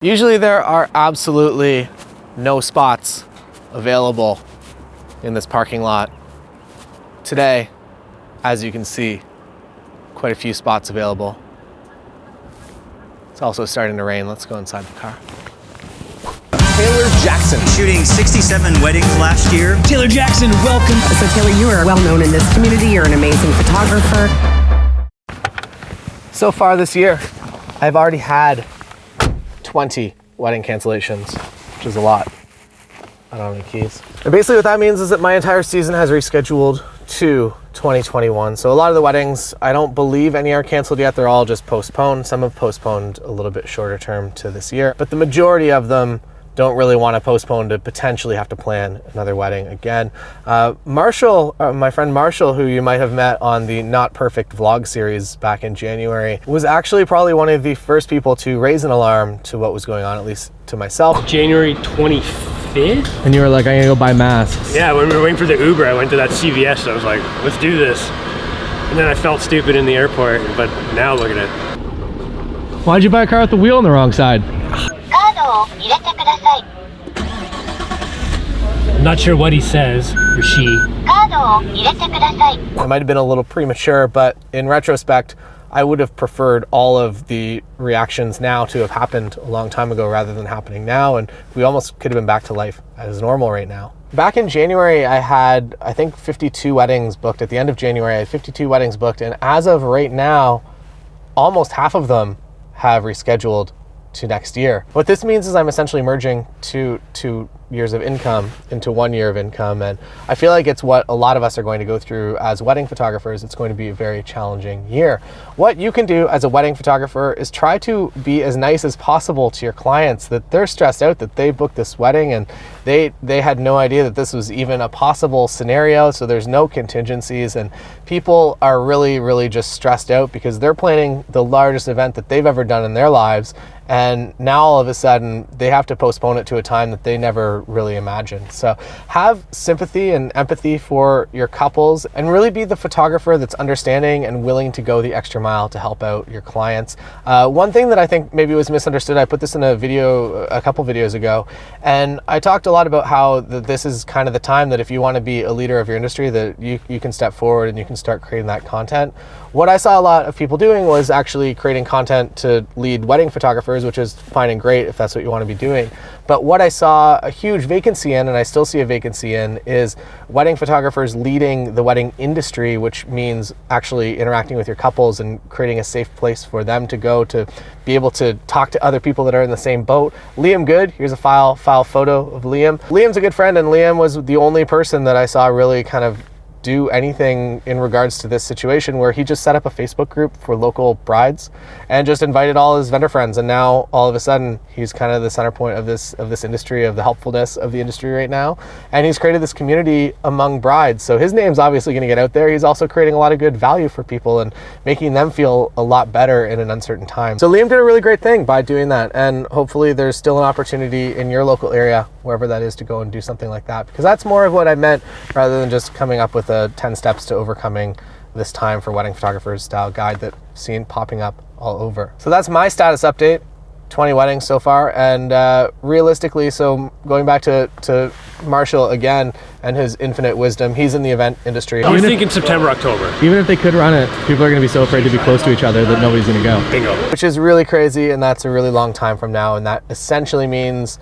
Usually there are absolutely no spots available in this parking lot. Today, as you can see, quite a few spots available. It's also starting to rain. Let's go inside the car. Taylor Jackson. Shooting 67 weddings last year. Taylor Jackson, welcome. So Taylor, you are well known in this community. You're an amazing photographer. So far this year, I've already had 20 wedding cancellations, which is a lot. I don't have any keys. And basically what that means is that my entire season has rescheduled to 2021. So a lot of the weddings, I don't believe any are canceled yet. They're all just postponed. Some have postponed a little bit shorter term to this year, but the majority of them don't really want to postpone to potentially have to plan another wedding again. Marshall, my friend Marshall, who you might have met on the Not Perfect vlog series back in January, was actually probably one of the first people to raise an alarm to what was going on, at least to myself. January 25th? And you were like, I'm gonna go buy masks. Yeah, when we were waiting for the Uber, I went to that CVS, so I was like, let's do this. And then I felt stupid in the airport, but now look at it. Why'd you buy a car with the wheel on the wrong side? I'm not sure what he says, or she. It might have been a little premature, but in retrospect, I would have preferred all of the reactions now to have happened a long time ago rather than happening now, and we almost could have been back to life as normal right now. Back in January, I had, I think, 52 weddings booked. At the end of January, I had 52 weddings booked, and as of right now, almost half of them have rescheduled to next year. What this means is I'm essentially merging two years of income into 1 year of income, and I feel like it's what a lot of us are going to go through as wedding photographers. It's going to be a very challenging year. What you can do as a wedding photographer is try to be as nice as possible to your clients, that they're stressed out that they booked this wedding and they had no idea that this was even a possible scenario, so there's no contingencies, and people are really just stressed out because they're planning the largest event that they've ever done in their lives, and now all of a sudden they have to postpone it to a time that they never really imagined. So have sympathy and empathy for your couples and really be the photographer that's understanding and willing to go the extra mile to help out your clients. One thing that I think maybe was misunderstood, I put this in a video a couple videos ago, and I talked a lot about how this is kind of the time that if you want to be a leader of your industry, that you can step forward and you can start creating that content. What I saw a lot of people doing was actually creating content to lead wedding photographers, which is fine and great if that's what you want to be doing. But what I saw a huge vacancy in, and I still see a vacancy in, is wedding photographers leading the wedding industry, which means actually interacting with your couples and creating a safe place for them to go to be able to talk to other people that are in the same boat. Liam Good, here's a file photo of Liam. Liam's a good friend, and Liam was the only person that I saw really kind of do anything in regards to this situation, where he just set up a Facebook group for local brides and just invited all his vendor friends, and now all of a sudden he's kind of the center point of this industry, of the helpfulness of the industry right now, and he's created this community among brides. So his name's obviously going to get out there. He's also creating a lot of good value for people and making them feel a lot better in an uncertain time. So Liam did a really great thing by doing that, and hopefully there's still an opportunity in your local area, wherever that is, to go and do something like that, because that's more of what I meant, rather than just coming up with a 10 steps to overcoming this time for wedding photographers style guide that I've seen popping up all over. So that's my status update. 20 weddings so far, and realistically, so going back to Marshall again and his infinite wisdom, he's in the event industry. I was thinking September, October. Even if they could run it, people are going to be so afraid to be close to each other that nobody's going to go. Bingo. Which is really crazy, and that's a really long time from now, and that essentially means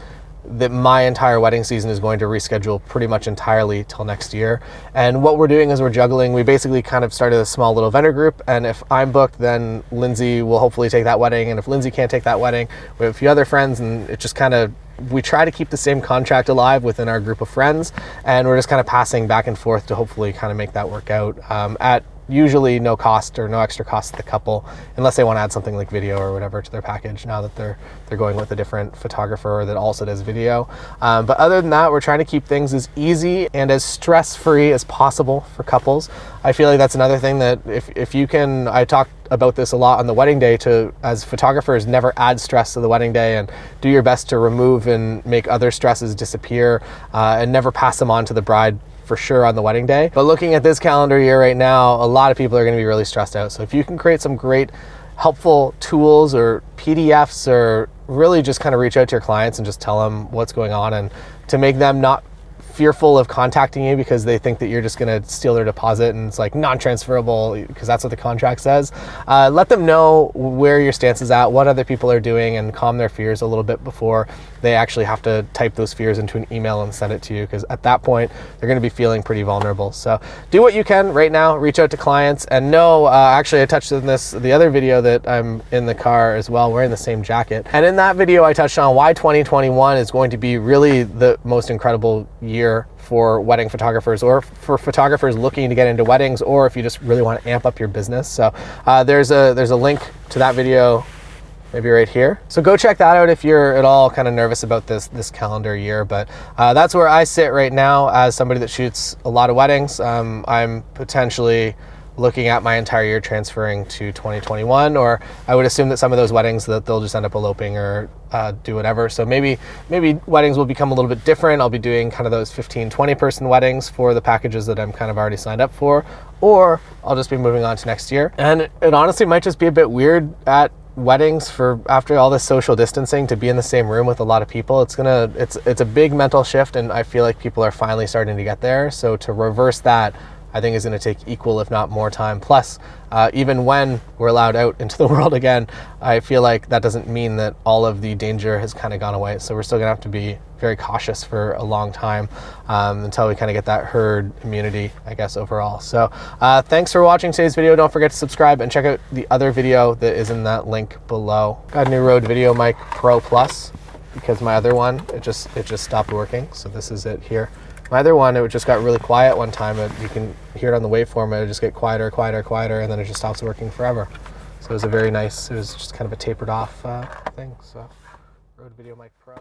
that my entire wedding season is going to reschedule pretty much entirely till next year. And what we're doing is we're juggling. We basically kind of started a small little vendor group, and if I'm booked, then Lindsay will hopefully take that wedding, and if Lindsay can't take that wedding, we have a few other friends, and it just kind of, we try to keep the same contract alive within our group of friends, and we're just kind of passing back and forth to hopefully kind of make that work out at usually no cost or no extra cost to the couple, unless they want to add something like video or whatever to their package, now that they're going with a different photographer that also does video. But other than that, we're trying to keep things as easy and as stress-free as possible for couples. I feel like that's another thing that if you can, I talked about this a lot on the wedding day, to, as photographers, never add stress to the wedding day, and do your best to remove and make other stresses disappear, and never pass them on to the bride for sure on the wedding day. But looking at this calendar year right now, a lot of people are going to be really stressed out. So if you can create some great helpful tools or PDFs or really just kind of reach out to your clients and just tell them what's going on, and to make them not fearful of contacting you because they think that you're just going to steal their deposit and it's like non-transferable because that's what the contract says. Let them know where your stance is at, what other people are doing, and calm their fears a little bit before they actually have to type those fears into an email and send it to you, because at that point they're going to be feeling pretty vulnerable. So do what you can right now, reach out to clients, and know, actually I touched on this the other video that I'm in the car as well, wearing the same jacket, and in that video I touched on why 2021 is going to be really the most incredible year for wedding photographers, or for photographers looking to get into weddings, or if you just really want to amp up your business. So there's a link to that video maybe right here, so go check that out if you're at all kind of nervous about this calendar year. But that's where I sit right now as somebody that shoots a lot of weddings. I'm potentially looking at my entire year transferring to 2021, or I would assume that some of those weddings that they'll just end up eloping or do whatever. So maybe weddings will become a little bit different. I'll be doing kind of those 15-20 person weddings for the packages that I'm kind of already signed up for, or I'll just be moving on to next year. And it honestly might just be a bit weird at weddings for after all this social distancing to be in the same room with a lot of people. It's a big mental shift, and I feel like people are finally starting to get there. So to reverse that, I think is going to take equal, if not more time. Plus, even when we're allowed out into the world again, I feel like that doesn't mean that all of the danger has kind of gone away. So we're still going to have to be very cautious for a long time until we kind of get that herd immunity, I guess, overall. So thanks for watching today's video. Don't forget to subscribe and check out the other video that is in that link below. Got a new Rode Video Mic Pro Plus because my other one, it just stopped working. So this is it here. My other one, it just got really quiet one time. You can hear it on the waveform. It would just get quieter, and then it just stops working forever. So it was it was just kind of a tapered off thing. So Rode Video Mic Pro.